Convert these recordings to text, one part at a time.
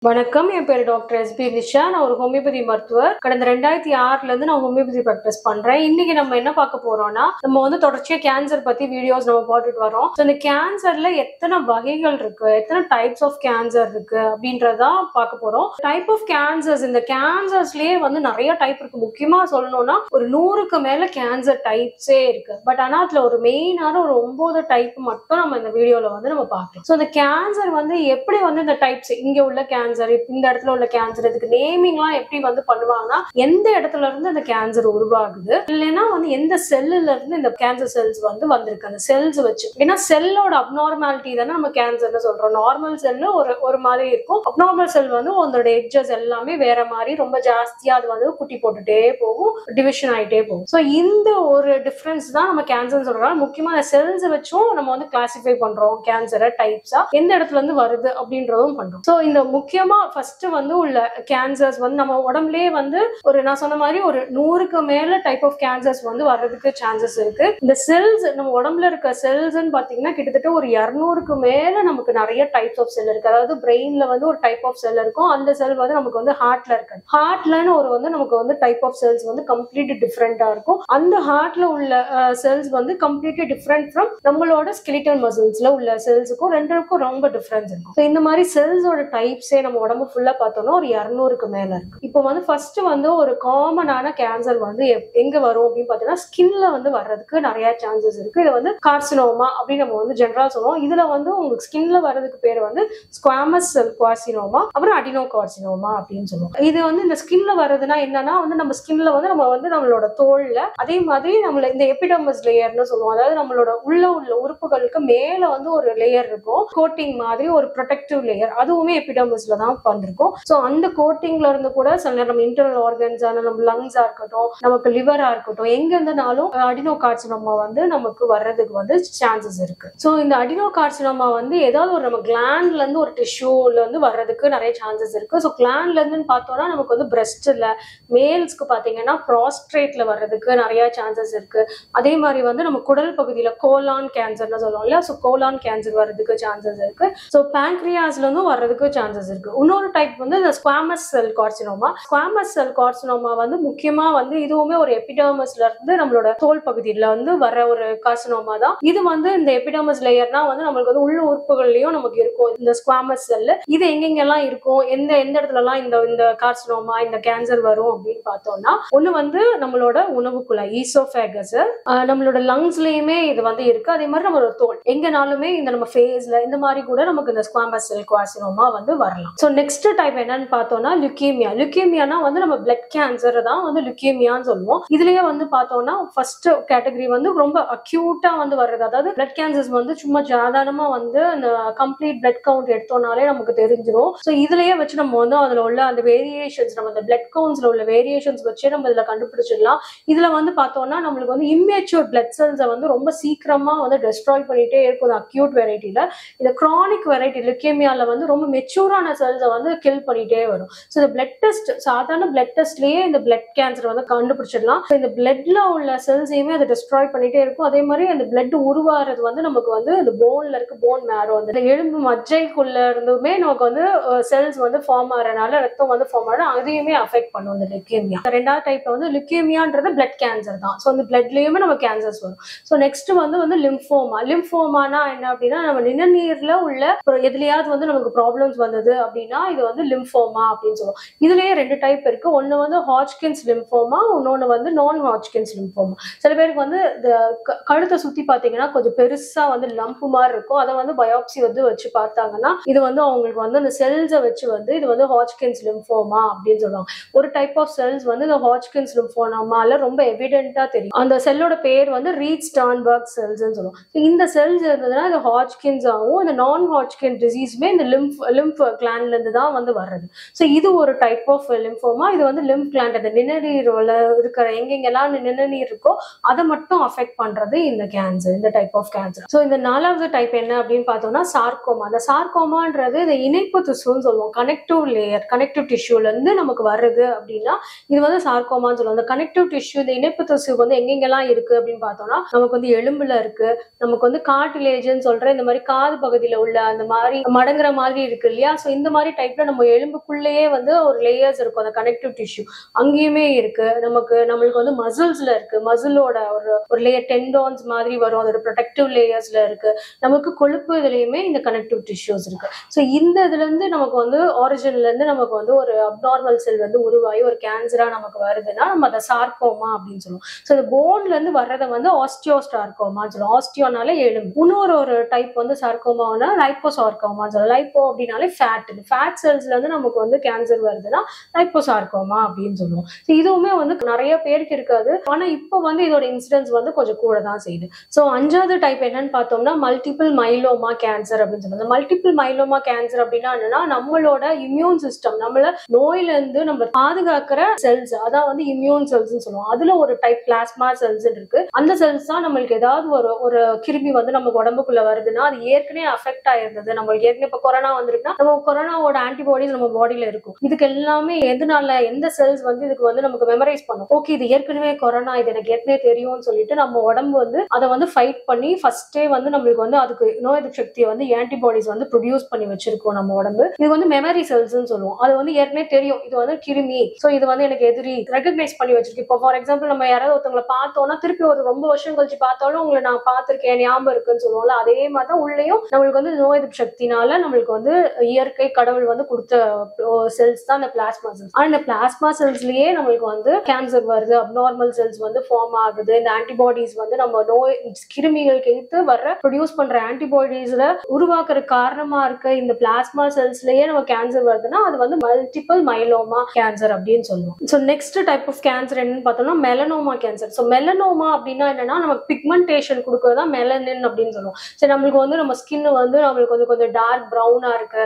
வணக்கம், என் பேர் doctor S B Nisha. நான் ஒரு ஹோமியோபதி மருத்துவர். கடந்த 2006ல இருந்து நான் ஹோமியோபதி ப்ராக்டிஸ் பண்றேன். இன்னைக்கு நம்ம என்ன பார்க்க போறோம்னா, நம்ம தொடர்ச்சியா கேன்சர் பத்தி வீடியோஸ் நம்ம போட்டுட்டு வரோம். இந்த கேன்சர்ல எத்தனை வகைகள் இருக்கு, எத்தனை டைப்ஸ் ஆஃப் கேன்சர் இருக்கு அப்படின்றதா பார்க்க போறோம். டைப் ஆஃப் கேன்சர்ஸ், இந்த கேன்சர்ஸ்லயே நிறைய டைப் இருக்கு. முக்கியமா சொல்லணும்னா ஒரு 100க்கு மேல கேன்சர் டைப்ஸே இருக்கு. பட் ஆனா அதுல ஒரு மெயினான ஒரு 9 டைப் மட்டும் நம்ம இந்த வீடியோல நம்ம பார்க்கலாம். இந்த கேன்சர் எப்படி இந்த டைப்ஸ், இங்க உள்ள கேன்சர், இந்த இடத்துல உள்ள கேன்சர், இதுக்கு நேமிங்லாம் எப்படி பண்ணுவாங்கன்னா, எந்த இடத்துல இருந்து அந்த கேன்சர் உருவாகுது, இல்லைன்னா எந்த செல்லுல இருந்து இந்த கேன்சர் செல்ஸ் வந்திருக்கு, அந்த செல்ஸ் வச்சு. ஏன்னா செல்லோட அப்நார்மாலிட்டி தானே நம்ம கேன்சர்னு சொல்றோம். நார்மல் செல்லு ஒரு மாதிரி இருக்கும். அப்நார்மல் செல் அதோட எட்ஜஸ் எல்லாமே வேற மாதிரி ரொம்ப ஜாஸ்தியா அது குட்டி போட்டுட்டே போகும், டிவிஷன் ஆயிட்டே போகும். சோ இந்த ஒரு டிஃபரன்ஸ் தான் நம்ம கேன்சர் சொல்றோம். முக்கியமா அந்த செல்ஸ் வச்சும் நம்ம கிளாசிஃபை பண்றோம் கேன்சரை டைப்ஸா, எந்த இடத்துல இருந்து வருது அப்படின்றதும் பண்றோம். சோ இந்த முக்கியமா ஃபர்ஸ்ட் உள்ள கேன்சர்ஸ் நம்ம உடம்புலயே ஒரு, நான் சொன்ன மாதிரி ஒரு 100க்கு மேல டைப் ஆஃப் கேன்சர்ஸ் வர்றதுக்கு சான்சஸ் இருக்கு. இந்த செல்ஸ் நம்ம உடம்புல இருக்க செல்ஸ் பாத்தீங்கன்னா கிட்டத்தட்ட ஒரு 200க்கு மேல நமக்கு நிறைய டைப்ஸ் ஆஃப் செல் இருக்கு. அதாவது பிரெயின்ல ஒரு டைப் ஆஃப் செல் இருக்கும். அந்த செல் நமக்கு ஹார்ட்ல இருக்கு. ஹார்ட்லன்னு ஒரு நமக்கு டைப் ஆஃப் செல்ஸ் கம்ப்ளீட்லி டிஃபரெண்டா இருக்கும். அந்த ஹார்ட்ல உள்ள செல்ஸ் கம்ப்ளீட்லி டிஃபரெண்ட் ஃப்ரம் நம்மளோட ஸ்கெலிட்டல் மசில்ஸ்ல உள்ள செல்ஸுக்கும் ரெண்டுக்கும் ரொம்ப டிஃபரன்ஸ் இருக்கும். இந்த மாதிரி செல்ஸோட டைப்ஸே நம்ம உடம்பு ஃபுல்லா பார்த்தோம்னா ஒரு 200க்கு மேல இருக்கு. இப்போ ஃபர்ஸ்ட் ஒரு காமனான கேன்சர் எங்க வரும் அப்படின்னு பாத்தீங்கன்னா, ஸ்கின்ல வர்றதுக்கு நிறைய சான்சஸ் இருக்கு. இது கார்சினோமா அப்படின்னு நம்ம ஜெனரலா சொல்லுவோம். இதுல உங்களுக்கு ஸ்கின்ல வர்றதுக்கு பேர் ஸ்குவாமஸ் செல் கார்சினோமா, அப்புறம் அடினோ கார்சினோமா அப்படின்னு சொல்லுவோம். இது இந்த ஸ்கின்ல வர்றதுன்னா என்னன்னா, நம்ம ஸ்கின்ல நம்ம நம்மளோட தோல்ல, அதே மாதிரி நம்மள இந்த எபிடர்மஸ் லேயர்னு சொல்லுவோம். அதாவது நம்மளோட உள்ள உறுப்புகளுக்கு மேல ஒரு லேயர் இருக்கும், கோட்டிங் மாதிரி ஒரு ப்ரொடெக்டிவ் லேயர். அதுவுமே எபிடர்மஸ்ல தான் வந்திருக்கும். சோ அந்த கோட்டிங்ல இருந்து கூட சில நேரம் நம்ம இன்டர்னல் ஆர்கன்ஸ், நம்ம லங்ஸா இருக்கட்டும், நமக்கு லிவரா இருக்கட்டும், எங்க இருந்தாலும் அடினோ கார்சினோமா நமக்கு வர்றதுக்கு சான்சஸ் இருக்கு. சோ இந்த அடினோ கார்சினோமா ஏதாவது ஒரு நம்ம கிளாண்ட்ல இருந்து ஒரு டிஷ்யூல வர்றதுக்கு நிறைய சான்சஸ் இருக்கு. சோ கிளாண்ட்ல இருந்து பார்த்தோம்னா நமக்கு பிரஸ்ட்ல, மேல்ஸ்க்கு பாத்தீங்கன்னா ப்ராஸ்ட்ரேட்ல வர்றதுக்கு நிறைய சான்சஸ் இருக்கு. அதே மாதிரி நம்ம குடல் பகுதியில கோலான் கேன்சர்னு சொல்லுவோம் இல்லையா, சோ கோலான் கேன்சர் வர்றதுக்கு சான்சஸ் இருக்கு. சோ பேங்க்ரியாஸ்ல இருந்தும் வர்றதுக்கு சான்சஸ் இருக்கு. இன்னொரு டைப் இந்த ஸ்குவாமஸ் செல் கார்சினோமா. ஸ்குவாமஸ் செல் கார்சினோமா முக்கியமா இதுவுமே ஒரு எபிடர்மஸ்ல இருந்து நம்மளோட தோல் பகுதியில வர ஒரு கார்சினோமா தான். இது இந்த எபிடர்மஸ் லேயர்னா நம்மளுக்கு உள்ள உறுப்புகள்லயும் நமக்கு இருக்கும் இந்த ஸ்குவாமஸ் செல். இது எங்கெங்கெல்லாம் இருக்கும், எந்த இடத்துல எல்லாம் இந்த கார்சினோமா, இந்த கேன்சர் வரும் அப்படின்னு பார்த்தோம்னா, ஒண்ணு நம்மளோட உணவு குழாய் ஈசோபேகஸ், நம்மளோட லங்ஸ்லயுமே இது இருக்கு. அதே மாதிரி நம்மளோட தோல் எங்கனாலுமே இந்த நம்ம ஃபேஸ்ல இந்த மாதிரி கூட நமக்கு இந்த ஸ்குவாமஸ் செல் கார்சினோமா வரலாம். சோ நெக்ஸ்ட் டைப் என்னன்னு பார்த்தோம்னா லுக்கேமியா. லுக்கேமியானா நம்ம பிளட் கேன்சர் தான் லுக்கேமியான்னு சொல்லுவோம். இதுலயே பார்த்தோம்னா ஃபர்ஸ்ட் கேட்டகரி ரொம்ப அக்யூட்டா வர்றது. அதாவது பிளட் கேன்சர்ஸ் சும்மா சாதாரணமா அந்த கம்ப்ளீட் பிளட் கவுண்ட் எடுத்தோம்னாலே நமக்கு தெரிஞ்சிடும். சோ இதுலயே வச்சு நம்ம அதுல உள்ள அந்த வேரியேஷன்ஸ், நம்ம அந்த பிளட் கவுண்ட்ஸ்ல உள்ள வேரியேஷன்ஸ் வச்சு நம்ம இதுல கண்டுபிடிச்சிடலாம். இதுல பார்த்தோம்னா நம்மளுக்கு இம்மெச்சூர் பிளட் செல்ஸ் ரொம்ப சீக்கிரமா டெஸ்ட்ராய் பண்ணிட்டே இருக்கும் அக்யூட் வெரைட்டில. இந்த கிரானிக் வெரைட்டி லுக்கேமியால ரொம்ப மெச்சூரான செல்ஸை கில் பண்ணிட்டே வரும். சோ இந்த பிளட் டெஸ்ட், சாதாரண பிளட் டெஸ்ட்லயே இந்த பிளட் கேன்சர் கண்டுபிடிச்சிடலாம். இந்த பிளட்ல உள்ள செல்ஸையுமே அதை டெஸ்ட்ராய் பண்ணிட்டே இருக்கும். அதே மாதிரி அந்த பிளட் உருவாறது நமக்கு அந்த போன்ல இருக்கு, போன் மேரோ, அந்த எலும்பு மஜ்ஜைக்குள்ள இருந்துமே நமக்கு செல்ஸ் ஃபார்ம் ஆகிறனால, ரத்தம் ஃபார்ம் ஆகிற, அதையுமே அஃபெக்ட் பண்ணும் இந்த லுக்கேமியா. ரெண்டாவது டைப்ல லுக்கேமியான்றது பிளட் கேன்சர் தான். சோ அந்த பிளட்லயுமே நம்ம கேன்சர்ஸ் வரும். So next lymphoma. லிம்போமானா என்ன அப்படின்னா, நம்ம நிணநீர்ல உள்ள எதுலயாவது நமக்கு ப்ராப்ளம்ஸ் வந்தது அப்படின்னா இது லிம்போமா அப்படின்னு சொல்லுவோம். இதுலயே 2 டைப் இருக்கு. ஒன்னு ஹாட்ச்கின்ஸ் லிம்போமா, இன்னொன்னு நான் ஹாட்ச்கின்ஸ் லிம்போமா. சில பேருக்கு கழுத்தை சுத்தி பாத்தீங்கன்னா கொஞ்சம் பெருசா லம்ப் மாதிரி இருக்கும். அதை பயோப்சி வச்சு பார்த்தாங்கன்னா இது அவங்களுக்கு அந்த செல்ஸை வச்சு இது ஹாட்ச்கின்ஸ் லிம்போமா அப்படின்னு சொல்லுவாங்க. ஒரு டைப் ஆஃப் செல்ஸ் இந்த ஹாட்ச்கின்ஸ் லிம்போமால ரொம்ப எவிடென்ட்டா தெரியும். அந்த செல்லோட பேர் ரீட் ஸ்டான்பர்க் செல்ஸ் சொல்லுவோம். இந்த செல்ஸ் இருந்ததுன்னா இது ஹாட்ச்கின்ஸ் ஆகும். இந்த நான் ஹாட்ச்கின் டிசீஸ்மே இந்த லிம்ப் கிளாண்ட்ல இருந்து தான் வர்றது. சோ இது ஒரு டைப் ஆஃப் லிம்போமா. இது லிம்ப் கிளாண்ட், அந்த நிணநீர்ல இருக்கிற எங்கெங்கெல்லாம் நிணநீர் இருக்கோ அதை மட்டும் அஃபெக்ட் பண்றது இந்த கேன்சர், இந்த டைப் ஆஃப் கேன்சர். சோ இந்த 4வது டைப் என்ன அப்படின்னு பார்த்தோம்னா சார்கோமா. அந்த சார்கோமான்றது இந்த இணைப்பு திசுன்னு சொல்லுவோம். கனெக்டிவ் லேயர், கனெக்டிவ் டிஷ்யூல இருந்து நமக்கு வருது அப்படின்னா இது சார்கோமான்னு சொல்லுவோம். அந்த கனெக்டிவ் டிஷ்யூ, இந்த இணைப்பு திசு எங்கெங்கெல்லாம் இருக்கு அப்படின்னு பார்த்தோம்னா, நமக்கு எலும்புல இருக்கு, நமக்கு கார்டிலேஜ்னு சொல்ற இந்த மாதிரி காது பகுதியில உள்ள அந்த மாதிரி மடங்குற மாதிரி இருக்கு இல்லையா. சோ இந்த இந்த மாதிரி டைப்ல நம்ம எலும்புக்குள்ளேயே வந்து ஒரு லேயர்ஸ் இருக்கும், அந்த கனெக்டிவ் டிஷ்யூ அங்கேயுமே இருக்கு. நம்மளுக்கு வந்து மசில்ஸ்ல இருக்கு, மசிலோட ஒரு ஒரு லேயர் டெண்டோன்ஸ் மாதிரி வரும், அதோட ப்ரொடெக்டிவ் லேயர்ஸ்ல இருக்கு. நமக்கு கொழுப்பு இதுலயுமே இந்த கனெக்டிவ் டிஷ்யூஸ் இருக்கு. ஸோ இந்த இதுல இருந்து நமக்கு வந்து ஆரிஜின்ல இருந்து நமக்கு வந்து ஒரு அப்நார்மல் செல் வந்து உருவாகி ஒரு கேன்சரா நமக்கு வருதுன்னா நம்ம அதை சார்கோமா அப்படின்னு சொல்லுவோம். ஸோ இந்த போன்ல இருந்து வர்றதை வந்து ஆஸ்டியோஸ்டார்கோமான்னு சொல்லுவோம். ஆஸ்டியோனால எலும்பு. இன்னொரு டைப் வந்து சார்கோமானா லைப்போசார்கோமான்னு சொல்லுவோம். லைப்போ அப்படின்னாலே ஃபேட் செல்ஸ்ல இருந்து நமக்கு வந்து கேன்சர் வருதுன்னா லைப்போசார்கோமா அப்படின்னு சொல்லுவோம். ஸோ இதுவுமே வந்து நிறைய பேருக்கு இருக்காது, ஆனா இப்போ வந்து இதோட இன்சிடென்ஸ் வந்து கொஞ்சம் கூட தான் செய்யுது. ஸோ 5வது டைப் என்னன்னு பார்த்தோம்னா மல்டிபிள் மைலோமா கேன்சர் அப்படின்னு சொல்லுவோம். மல்டிபிள் மைலோமா கேன்சர் அப்படின்னா என்னன்னா நம்மளோட இம்யூன் சிஸ்டம், நம்மள நோயில இருந்து நம்ம பாதுகாக்கிற செல்ஸ், அதான் வந்து இம்யூன் செல்ஸ் சொல்லுவோம். அதுல ஒரு டைப் பிளாஸ்மா செல்ஸ் இருக்கு. அந்த செல்ஸ் தான் நம்மளுக்கு ஏதாவது ஒரு கிருமி வந்து நம்ம உடம்புக்குள்ள வருதுன்னா அது ஏற்கனவே அஃபெக்ட் ஆயிருந்தது, நம்மளுக்கு ஏற்கனவே இப்ப கொரோனா வந்திருக்குன்னா நம்ம கொரோனாவோட ஆன்டிபாடிஸ் நம்ம பாடியில இருக்கும். இதுக்கு எல்லாமே எதனால எந்த செல்ஸ் வந்து இதுக்கு வந்து நமக்கு மெமரைஸ் பண்ணும், ஓகே இது ஏற்கனவே கொரோனா, இது எனக்கு ஏற்கனவே தெரியும்னு சொல்லிட்டு நம்ம உடம்பு வந்து அதை வந்து ஃபைட் பண்ணி ஃபர்ஸ்டே வந்து நம்மளுக்கு வந்து அதுக்கு நோய் எதிர்ப்பு சக்தியை வந்து ஆன்டிபாடிஸ் வந்து ப்ரொடியூஸ் பண்ணி வச்சிருக்கோம் நம்ம உடம்பு. இது வந்து மெமரி செல்ஸ் சொல்லுவோம். அது வந்து ஏற்கனவே தெரியும் இது வந்து கிருமி, சோ இது வந்து எனக்கு எதிரி, ரெகக்னைஸ் பண்ணி வச்சிருக்கு. இப்போ ஃபார் எக்ஸாம்பிள் நம்ம யாராவது ஒருத்தவங்களை பார்த்தோம்னா திருப்பி ஒரு ரொம்ப வருஷம் கழிச்சு பார்த்தாலும் உங்களை நான் பார்த்திருக்கேன் ஞாபகம் இருக்குன்னு சொல்லுவோம்ல, அதே மாதிரிதான் உள்ளேயும் நம்மளுக்கு வந்து நோய் எதிர்ப்பு சக்தினால நம்மளுக்கு வந்து இயற்கை கடவுள் வந்து கொடுத்த செல்ஸ் தான் இந்த பிளாஸ்மா செல்ஸ். ஆனா இந்த பிளாஸ்மா செல்ஸ்லயே நம்மளுக்கு வந்து கேன்சர் வருது, அப்நார்மல் செல்ஸ் வந்து ஃபார்ம் ஆகுது. இந்த ஆன்டிபாடிஸ் வந்து நம்ம நோய் கிருமிகளுக்கு எதிர்த்து வர்ற ப்ரொடியூஸ் பண்ற ஆன்டிபாடிஸ்ல உருவாக்குற காரணமா இருக்க இந்த பிளாஸ்மா செல்ஸ்லயே நம்ம கேன்சர் வருதுன்னா அது வந்து மல்டிபிள் மைலோமா கேன்சர் அப்படின்னு சொல்லுவோம். So next type of cancer என்னன்னு பார்த்தோம்னா மெலனோமா கேன்சர். ஸோ மெலனோமா அப்படின்னா என்னன்னா நமக்கு பிக்மெண்டேஷன் கொடுக்கறதா மெலனின் அப்படின்னு சொல்லுவோம். சரி, நம்மளுக்கு வந்து நம்ம ஸ்கின் வந்து நம்மளுக்கு வந்து கொஞ்சம் டார்க் ப்ரௌனா இருக்கு,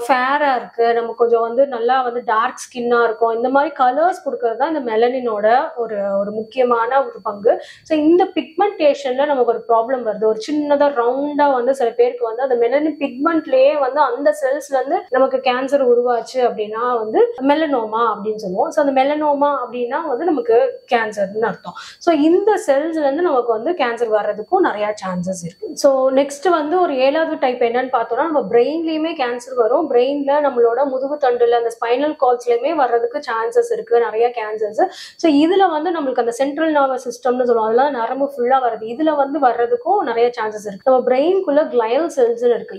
ஃபேரா இருக்கு, நம்ம கொஞ்சம் வந்து நல்லா வந்து டார்க் ஸ்கின்னா இருக்கும், இந்த மாதிரி கலர்ஸ் கொடுக்கறது தான் இந்த மெலனினோட ஒரு முக்கியமான ஒரு பங்கு. ஸோ இந்த பிக்மெண்டேஷன்ல நமக்கு ஒரு ப்ராப்ளம் வருது, ஒரு சின்னதா ரவுண்டா வந்து சில பேருக்கு வந்து அந்த மெலனின் பிக்மெண்ட்லயே வந்து அந்த செல்ஸ்ல இருந்து நமக்கு கேன்சர் உருவாச்சு அப்படின்னா வந்து மெலனோமா அப்படின்னு சொல்லுவோம். ஸோ அந்த மெலனோமா அப்படின்னா வந்து நமக்கு கேன்சர்னு அர்த்தம். ஸோ இந்த செல்ஸ்ல இருந்து நமக்கு வந்து கேன்சர் வர்றதுக்கும் நிறைய சான்சஸ் இருக்கு. ஸோ நெக்ஸ்ட் வந்து ஒரு 7வது டைப் என்னன்னு பார்த்தோம்னா நம்ம பிரெயின்லயுமே கேன்சர் வரும். பிரெயின்ல நம்மளோட முதுகு தண்டுல அந்த ஸ்பைனல் கார்ட்ஸ்லயுமே வர்றதுக்கு சான்சஸ் இருக்கு நிறைய கேன்சர்ஸ். ஸோ இதுல வந்து நம்மளுக்கு அந்த சென்ட்ரல் நர்வஸ் சிஸ்டம்னு சொல்லுவோம், அதெல்லாம் நரம்பு ஃபுல்லா வருது, இதுல வந்து வர்றதுக்கும் நிறைய சான்சஸ் இருக்கு. நம்ம பிரெயின்குள்ள கிளையல் செல்ஸ் இருக்கு,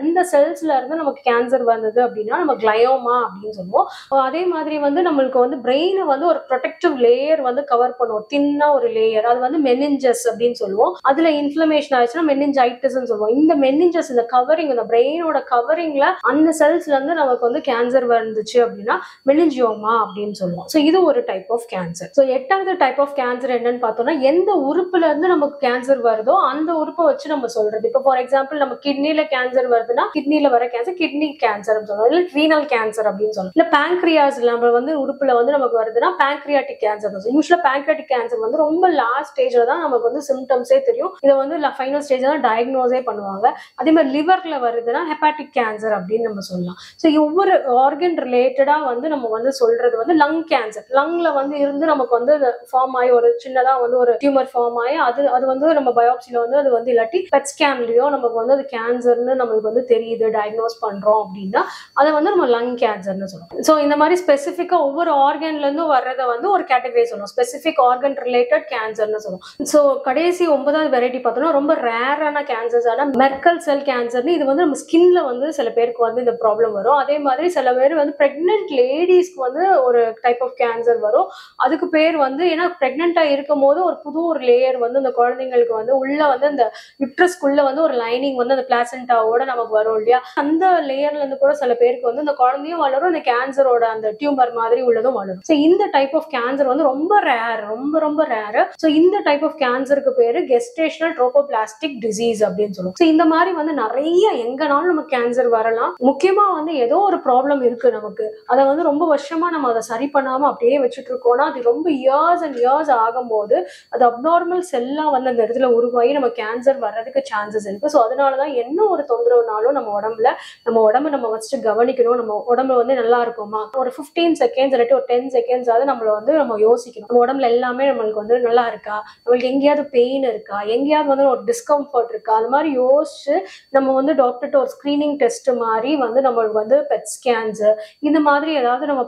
இந்த செல்ஸ்ல இருந்து நமக்கு கேன்சர் வந்தது அப்படின்னா நம்ம கிளையோமா அப்படின்னு சொல்லுவோம். அதே மாதிரி வந்து நம்மளுக்கு வந்து பிரெயினை வந்து ஒரு ப்ரொடெக்டிவ் லேயர் வந்து கவர் பண்ணுவோம், தின்னா ஒரு லேயர், அது வந்து மெனிஞ்சஸ் அப்படின்னு சொல்லுவோம். அதுல இன்ஃப்ளமேஷன் ஆயிடுச்சுன்னா மெனிஞ்சைட்டிஸ் சொல்லுவோம். இந்த மெனிஞ்சஸ், இந்த கவரிங், இந்த பிரெயினோட கவரிங்ல அந்த செல்ஸ்ல இருந்து நமக்கு வந்து கேன்சர் வந்துச்சு அப்படின்னா மெனிஞ்சியோமா அப்படின்னு சொல்லுவோம். ஸோ இது ஒரு டைப் ஆஃப் கேன்சர். ஸோ 8வது டைப் ஆஃப் கேன்சர் என்னன்னு பார்த்தோம்னா எந்த உறுப்புல இருந்து நமக்கு கேன்சர் வருதோ அந்த உறுப்பை வச்சு நம்ம சொல்றது. இப்போ ஃபார் எக்ஸாம்பிள் நம்ம கிட்னில கேன்சர் வருதுன்னா கிட்னில வர கேன்சர் கிட்னி கேன்சர் சொல்லுவோம், இல்ல ரீனல் கேன்சர் அப்படின்னு சொல்லுவோம். இல்ல பேங்க்ரியாஸ் நம்ம வந்து உறுப்புல வந்து நமக்கு வருதுன்னா பேங்க்ரியாட்டிக் கேன்சர். யூஸ்வலா பேங்க்ரியாட்டிக் கேன்சர் வந்து ரொம்ப லாஸ்ட் ஸ்டேஜ்ல தான் நமக்கு வந்து சிம்டம்ஸே தெரியும், இதை வந்து ஃபைனல் ஸ்டேஜ்ல தான் டயக்னோஸே பண்ணுவாங்க. அதே மாதிரி லிவர்ல வருதுன்னா ஹெப்பாட்டிக் கேன்சர் அப்படின்னு நம்ம சொல்லலாம். ஸோ ஒவ்வொரு ஆர்கன் ரிலேட்டடா வந்து நம்ம வந்து சொல்றது வந்து லங் கேன்சர், லங்ல வந்து இருந்து நமக்கு வந்து ஃபார்ம் ஆகி ஒரு சின்னதா வந்து ஒரு டியூமர் ஃபார்ம் ஆகி அது வந்து நம்ம பயோப்சில வந்து அது வந்து இல்லாட்டி பெட் ஸ்கேன்லயோ நமக்கு வந்து அது கேன்சர்னு நம்மளுக்கு வந்து தெரியுது, டயக்னோஸ் பண்றோம் அப்படின்னா அதை வந்து நம்ம லங் கேன்சர்னு சொல்லுவோம். ஸோ இந்த மாதிரி ஸ்பெசிஃபிக்கா ஒவ்வொரு ஆர்கன்ல இருந்தும் வர்றதை வந்து ஒரு கேட்டகரி சொல்லுவோம், ஸ்பெசிஃபிக் ஆர்கன் ரிலேட்டட் கேன்சர்னு சொல்லுவோம். ஸோ கடைசி 9வது வெரைட்டி பார்த்தோம்னா ரொம்ப ரேரான கேன்சர்ஸ் ஆன மெர்க்கல் செல் கேன்சர்னு, இது வந்து நம்ம ஸ்கின்ல வந்து சில பேருக்கு வந்து இந்த ப்ராப்ளம் வரும். அதே மாதிரி சில பேர் வந்து பிரெக்னென்ட் லேடிஸ்க்கு வந்து ஒரு டைப் ஆஃப் கேன்சர் வரும். அதுக்கு பேர் வந்து ஏன்னா பிரெக்னென்டா இருக்கும் போது ஒரு லேயர் வந்து அந்த குழந்தைங்களுக்கு வந்து உள்ள வந்து அந்த யுட்ரஸ்குள்ள வந்து ஒரு லைனிங் வந்து அந்த பிளாசென்டாவோட நமக்கு வரும் இல்லையா, அந்த லேயர்ல இருந்து கூட சில பேருக்கு வந்து அந்த குழந்தையும் வளரும், அந்த கேன்சரோட அந்த டியூமர் மாதிரி உள்ளதும் வளரும். ஸோ இந்த டைப் ஆஃப் கேன்சர் வந்து ரொம்ப ரேர், ரொம்ப ரேர். ஸோ இந்த டைப் ஆஃப் கேன்சருக்கு பேரு கெஸ்டேஷனல் ட்ரோபோபிளாஸ்டிக் டிசீஸ் அப்படின்னு சொல்லுவோம். ஸோ இந்த மாதிரி வந்து நிறைய எங்கனாலும் நமக்கு கேன்சர் வரலாம். முக்கியமா வந்து ஏதோ ஒரு ப்ராப்ளம் இருக்கு நமக்கு, அதை வந்து ரொம்ப வருஷமா நம்ம அதை சரி பண்ணாம அப்படியே வச்சுட்டு இருக்கோம்னா அது ரொம்ப இயர்ஸ் அண்ட் இயர்ஸ் ஆகும்போது அது அப்நார்மல் செல்லா வந்து அந்த இடத்துல உருவாகி நம்ம கேன்சர் வர்றதுக்கு சான்சஸ் இருக்கு. ஸோ அதனாலதான் என்ன ஒரு தொந்தரவுனாலும் நம்ம உடம்பு நம்ம வச்சுட்டு கவனிக்கணும். நம்ம உடம்பு வந்து நல்லா இருக்குமா, ஒரு 15 செகண்ட்ஸ் இல்லாட்டி ஒரு 10 செகண்ட்ஸ் ஆகுது நம்மள வந்து நம்ம யோசிக்கணும், நம்ம உடம்புல எல்லாமே நம்மளுக்கு வந்து நல்லா இருக்கா, நம்மளுக்கு எங்கேயாவது பெயின் இருக்கா, எங்கேயாவது வந்து ஒரு டிஸ்கம்ஃபர்ட் இருக்கா, அது மாதிரி யோசிச்சு நம்ம வந்து டாக்டர்கிட்ட ஒரு ஸ்கிரீனிங் டெஸ்ட் மாதிரி வந்து வந்து நம்மளுக்கு வந்து பெட் ஸ்கேன்ஸ் இந்த மாதிரி ஏதாவது நம்ம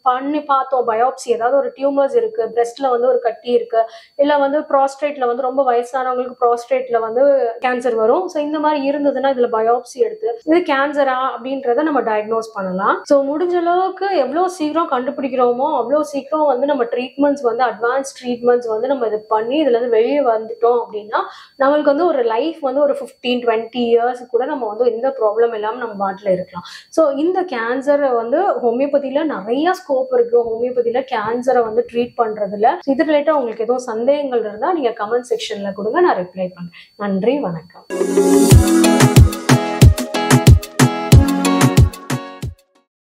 பண்ணி பார்த்தோம், பயோப்சி ஏதாவது ஒரு டியூமர்ஸ் இருக்கு, பிரெஸ்ட்ல வந்து ஒரு கட்டி இருக்கு, இல்ல வந்து ப்ராஸ்டேட்ல வந்து ரொம்ப வயசானவங்களுக்கு ப்ராஸ்டேட்ல வந்து கேன்சர் வரும். ஸோ இந்த மாதிரி இருந்ததுன்னா இதுல பயோப்சி எடுத்து இது கேன்சரா அப்படின்றத நம்ம டயக்னோஸ் பண்ணலாம். ஸோ முடிஞ்ச அளவுக்கு எவ்வளவு சீக்கிரம் கண்டுபிடிக்கிறோமோ அவ்வளவு சீக்கிரம் வந்து நம்ம ட்ரீட்மெண்ட்ஸ் வந்து அட்வான்ஸ் ட்ரீட்மெண்ட்ஸ் வந்து நம்ம இது பண்ணி இதுல இருந்து வெளியே வந்துட்டோம் அப்படின்னா நம்மளுக்கு வந்து ஒரு லைஃப் வந்து ஒரு 15-20 இயர்ஸ் கூட நம்ம வந்து எந்த ப்ராப்ளம் இல்லாமல் நம்ம பாட்டில் இருக்கலாம். ஸோ இந்த கேன்சரை வந்து ஹோமியோபதியில நிறைய ஸ்கோப் இருக்கு. ஹோமியோபதியில கேன்சரை வந்து ட்ரீட் பண்றதுல இது ரிலேட்டா உங்களுக்கு எதுவும் சந்தேகங்கள் இருந்தால் நீங்க கமெண்ட் செக்ஷன்ல கொடுங்க, நான் ரிப்ளை பண்றேன். நன்றி, வணக்கம்.